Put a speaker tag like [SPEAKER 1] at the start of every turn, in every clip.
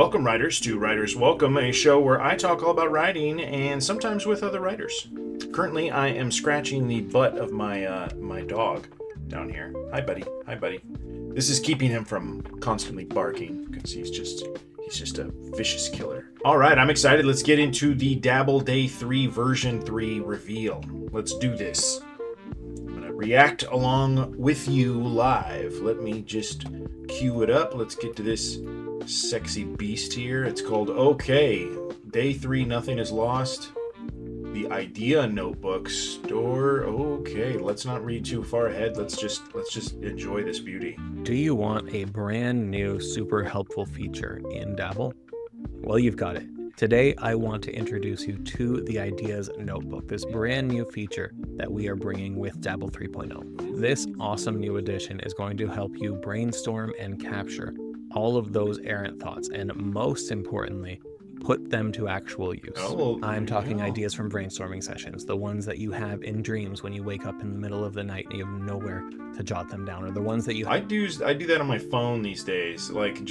[SPEAKER 1] Welcome, writers, to Writers Welcome, a show where I talk all about writing and sometimes with other writers. Currently, I am scratching the butt of my dog down here. Hi, buddy. Hi, buddy. This is keeping him from constantly barking because he's just a vicious killer. All right, I'm excited. Let's get into the Dabble Day 3 version 3 reveal. Let's do this. I'm gonna react along with you live. Let me just cue it up. Let's get to this sexy beast here. It's called Okay, Day 3, Nothing is Lost. The Idea Notebook Store. Okay, let's not read too far ahead. Let's just enjoy this beauty.
[SPEAKER 2] Do you want a brand new, super helpful feature in Dabble? Well, you've got it. Today, I want to introduce you to the Ideas Notebook, this brand new feature that we are bringing with Dabble 3.0. This awesome new addition is going to help you brainstorm and capture all of those errant thoughts, and most importantly, put them to actual use. I'm talking ideas from brainstorming sessions, the ones that you have in dreams when you wake up in the middle of the night and you have nowhere to jot them down, or the ones that you...
[SPEAKER 1] I do that on my phone these days. Like,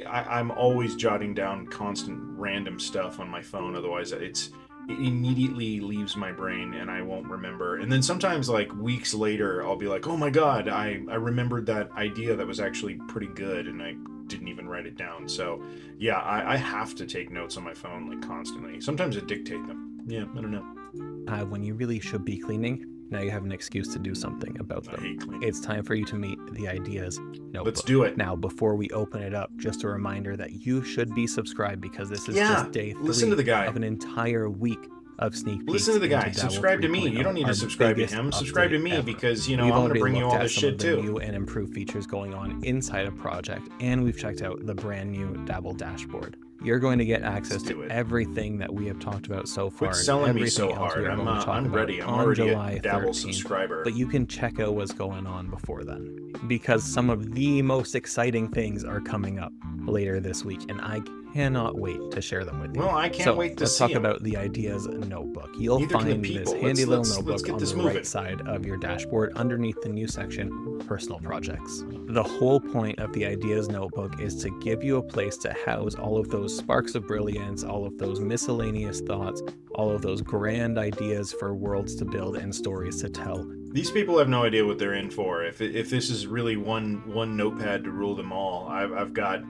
[SPEAKER 1] I'm always jotting down constant random stuff on my phone, otherwise it immediately leaves my brain and I won't remember. And then sometimes, like, weeks later, I'll be like, oh my god, I remembered that idea that was actually pretty good and I didn't even write it down. So yeah, I have to take notes on my phone, like, constantly. Sometimes I dictate them. Yeah, I don't know.
[SPEAKER 2] When you really should be cleaning, now you have an excuse to do something about them.
[SPEAKER 1] I hate cleaning.
[SPEAKER 2] It's time for you to meet the Ideas Notebook.
[SPEAKER 1] Let's do it.
[SPEAKER 2] Now, before we open it up, just a reminder that you should be subscribed, because this is just day 3 of an entire week of sneak peeks.
[SPEAKER 1] Listen to the guy. Subscribe to me. You don't need to subscribe to him. Subscribe to me because, you know, I'm going to bring you all this shit too.
[SPEAKER 2] New and improved features going on inside a project, and we've checked out the brand new Dabble dashboard. You're going to get access to everything that we have talked about so far.
[SPEAKER 1] Quit selling me so hard. I'm ready. I'm already a Dabble
[SPEAKER 2] 13th,
[SPEAKER 1] subscriber.
[SPEAKER 2] But you can check out what's going on before then, because some of the most exciting things are coming up later this week, and I cannot wait to share them with you.
[SPEAKER 1] Well, I can't wait to see
[SPEAKER 2] let's talk about the Ideas Notebook. You'll find this handy little notebook on the right side of your dashboard underneath the new section, Personal Projects. The whole point of the Ideas Notebook is to give you a place to house all of those sparks of brilliance, all of those miscellaneous thoughts, all of those grand ideas for worlds to build and stories to tell.
[SPEAKER 1] These people have no idea what they're in for. If this is really one notepad to rule them all, I've got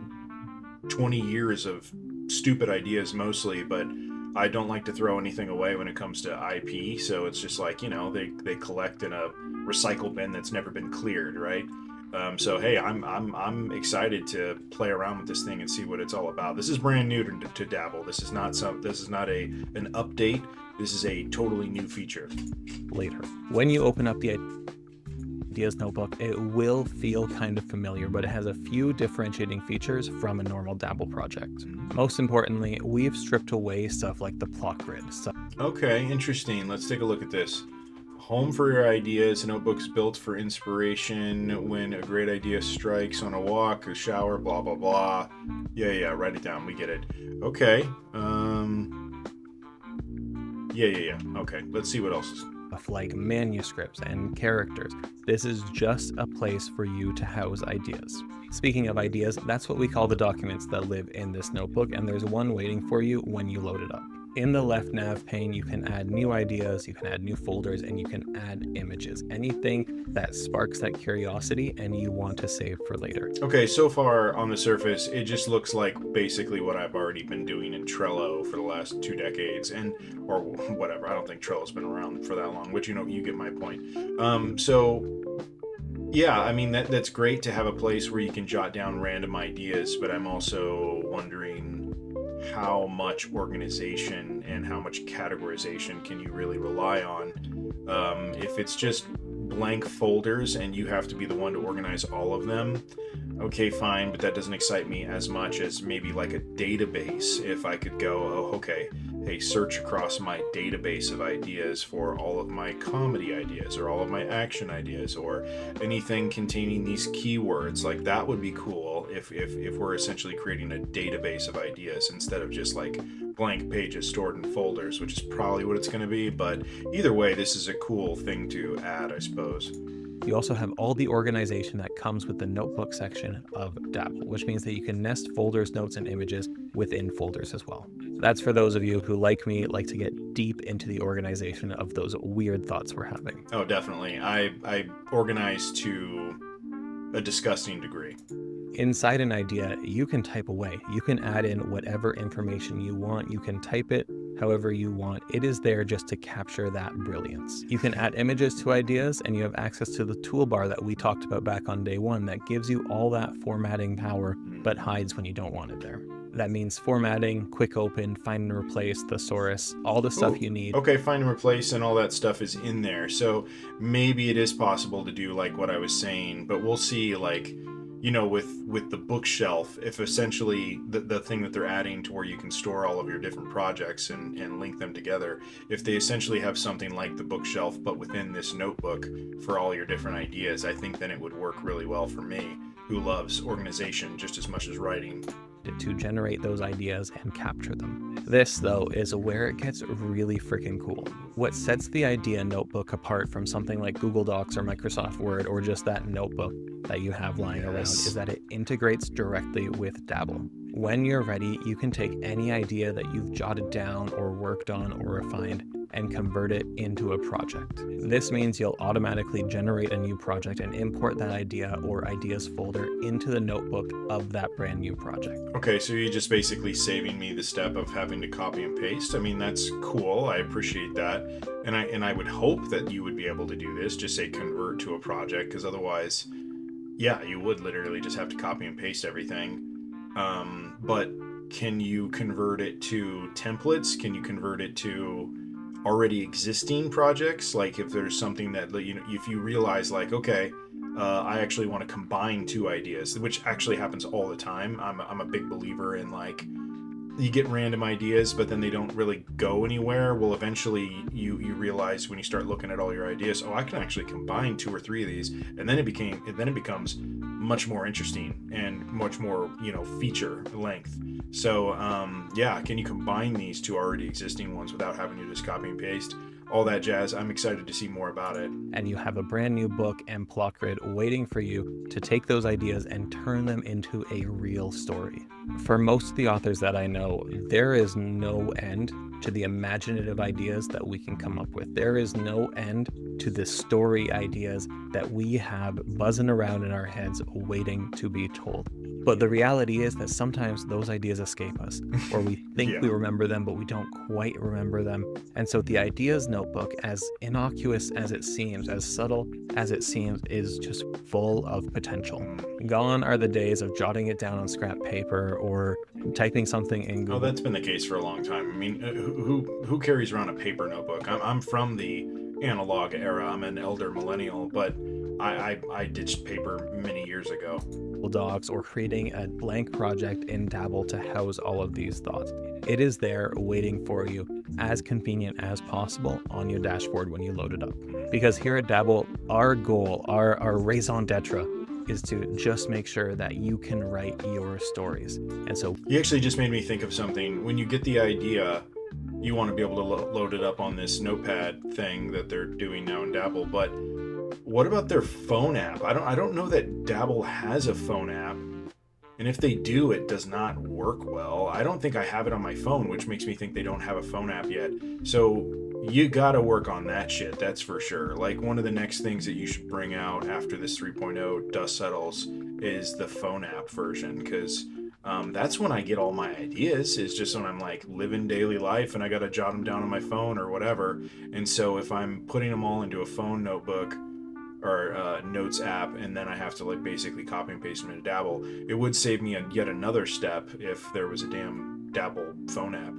[SPEAKER 1] 20 years of stupid ideas mostly, but I don't like to throw anything away when it comes to IP, so it's just like, you know, they collect in a recycle bin that's never been cleared, right? So hey, I'm excited to play around with this thing and see what it's all about. This is brand new to Dabble. This is not an update. This is a totally new feature.
[SPEAKER 2] Later, when you open up the Ideas Notebook, it will feel kind of familiar, but it has a few differentiating features from a normal Dabble project. Most importantly, we've stripped away stuff like the plot grid.
[SPEAKER 1] Okay, interesting. Let's take a look at this. Home for your ideas. A notebook's built for inspiration when a great idea strikes on a walk, a shower, blah, blah, blah. Yeah, write it down. We get it. Okay. Yeah. Okay, let's see what else is.
[SPEAKER 2] Like manuscripts and characters. This is just a place for you to house ideas. Speaking of ideas, that's what we call the documents that live in this notebook, and there's one waiting for you when you load it up. In the left nav pane, you can add new ideas, you can add new folders, and you can add images. Anything that sparks that curiosity and you want to save for later.
[SPEAKER 1] Okay, so far on the surface, it just looks like basically what I've already been doing in Trello for the last 2 decades, or whatever. I don't think Trello's been around for that long, but you get my point. So yeah, I mean, that's great to have a place where you can jot down random ideas, but I'm also wondering how much organization and how much categorization can you really rely on. If it's just blank folders and you have to be the one to organize all of them, okay, fine, but that doesn't excite me as much as maybe like a database. If I could go, oh, okay, hey, search across my database of ideas for all of my comedy ideas or all of my action ideas or anything containing these keywords. Like, that would be cool if we're essentially creating a database of ideas instead of just like blank pages stored in folders, which is probably what it's going to be. But either way, this is a cool thing to add, I suppose.
[SPEAKER 2] You also have all the organization that comes with the notebook section of Dabble, which means that you can nest folders, notes, and images within folders as well. That's for those of you who, like me, like to get deep into the organization of those weird thoughts we're having.
[SPEAKER 1] Oh, definitely. I organize to a disgusting degree.
[SPEAKER 2] Inside an idea, you can type away. You can add in whatever information you want. You can type it however you want. It is there just to capture that brilliance. You can add images to ideas, and you have access to the toolbar that we talked about back on day one that gives you all that formatting power, but hides when you don't want it there. That means formatting, quick open, find and replace, thesaurus, all the stuff you need.
[SPEAKER 1] Okay, find and replace and all that stuff is in there. So maybe it is possible to do like what I was saying, but we'll see, like, you know, with the bookshelf, if essentially the thing that they're adding to where you can store all of your different projects and link them together, if they essentially have something like the bookshelf but within this notebook for all your different ideas, I think then it would work really well for me, who loves organization just as much as writing,
[SPEAKER 2] to generate those ideas and capture them. This, though, is where it gets really freaking cool. What sets the idea notebook apart from something like Google Docs or Microsoft Word or just that notebook that you have lying around is that it integrates directly with Dabble. When you're ready, you can take any idea that you've jotted down or worked on or refined and convert it into a project. This means you'll automatically generate a new project and import that idea or ideas folder into the notebook of that brand new project.
[SPEAKER 1] Okay, so you're just basically saving me the step of having to copy and paste. I mean, that's cool. I appreciate that. And I would hope that you would be able to do this, just say convert to a project, because otherwise, yeah, you would literally just have to copy and paste everything. But can you convert it to templates? Can you convert it to already existing projects? Like if there's something that, you know, if you realize like, okay, I actually want to combine two ideas, which actually happens all the time. I'm a big believer in, like, you get random ideas, but then they don't really go anywhere. Well, eventually you realize when you start looking at all your ideas, oh, I can actually combine two or three of these, and then it becomes much more interesting and much more, you know, feature length. So yeah, can you combine these two already existing ones without having to just copy and paste? All that jazz. I'm excited to see more about it.
[SPEAKER 2] And you have a brand new book and plot grid waiting for you to take those ideas and turn them into a real story. For most of the authors that I know, there is no end to the imaginative ideas that we can come up with. There is no end to the story ideas that we have buzzing around in our heads waiting to be told. But the reality is that sometimes those ideas escape us, or we think we remember them, but we don't quite remember them. And so the ideas notebook, as innocuous as it seems, as subtle as it seems, is just full of potential. Gone are the days of jotting it down on scrap paper or typing something in Google.
[SPEAKER 1] Oh, that's been the case for a long time. I mean, who carries around a paper notebook? I'm from the analog era. I'm an elder millennial, but I ditched paper many years ago.
[SPEAKER 2] Docs or creating a blank project in Dabble to house all of these thoughts. It is there waiting for you, as convenient as possible on your dashboard when you load it up. Because here at Dabble, our goal, our raison d'etre, is to just make sure that you can write your stories. And so
[SPEAKER 1] you actually just made me think of something. When you get the idea, you want to be able to load it up on this notepad thing that they're doing now in Dabble, but what about their phone app? I don't know that Dabble has a phone app. And if they do, it does not work well. I don't think I have it on my phone, which makes me think they don't have a phone app yet. So you gotta work on that shit, that's for sure. Like, one of the next things that you should bring out after this 3.0 dust settles is the phone app version, because that's when I get all my ideas, is just when I'm like living daily life and I gotta jot them down on my phone or whatever. And so if I'm putting them all into a phone notebook or notes app, and then I have to like basically copy and paste them into Dabble, it would save me yet another step if there was a damn Dabble phone app.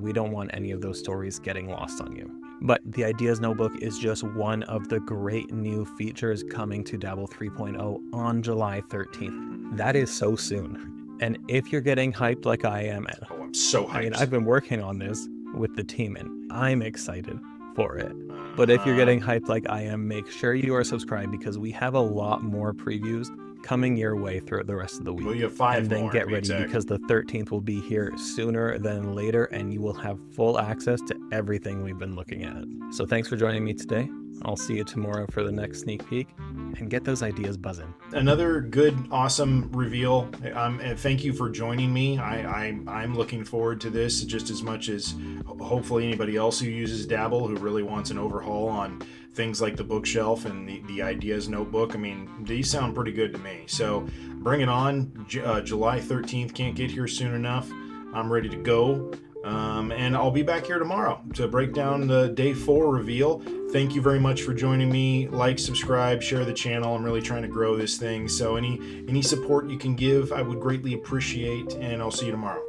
[SPEAKER 2] We don't want any of those stories getting lost on you. But the Ideas Notebook is just one of the great new features coming to Dabble 3.0 on July 13th. That is so soon. And if you're getting hyped like I am,
[SPEAKER 1] oh, I'm so hyped.
[SPEAKER 2] I mean, I've been working on this with the team and I'm excited for it. But if you're getting hyped like I am, make sure you are subscribed, because we have a lot more previews coming your way through the rest of the week.
[SPEAKER 1] Well, you have 5
[SPEAKER 2] and then
[SPEAKER 1] more,
[SPEAKER 2] get ready,
[SPEAKER 1] exactly,
[SPEAKER 2] because the 13th will be here sooner than later, and you will have full access to everything we've been looking at. So thanks for joining me today. I'll see you tomorrow for the next sneak peek, and get those ideas buzzing.
[SPEAKER 1] Another good, awesome reveal. And thank you for joining me. I'm looking forward to this just as much as hopefully anybody else who uses Dabble, who really wants an overhaul on things like the bookshelf and the ideas notebook. I mean, these sound pretty good to me. So bring it on. July 13th, can't get here soon enough. I'm ready to go. And I'll be back here tomorrow to break down the day 4 reveal. Thank you very much for joining me. Like, subscribe, share the channel. I'm really trying to grow this thing. So any support you can give, I would greatly appreciate. And I'll see you tomorrow.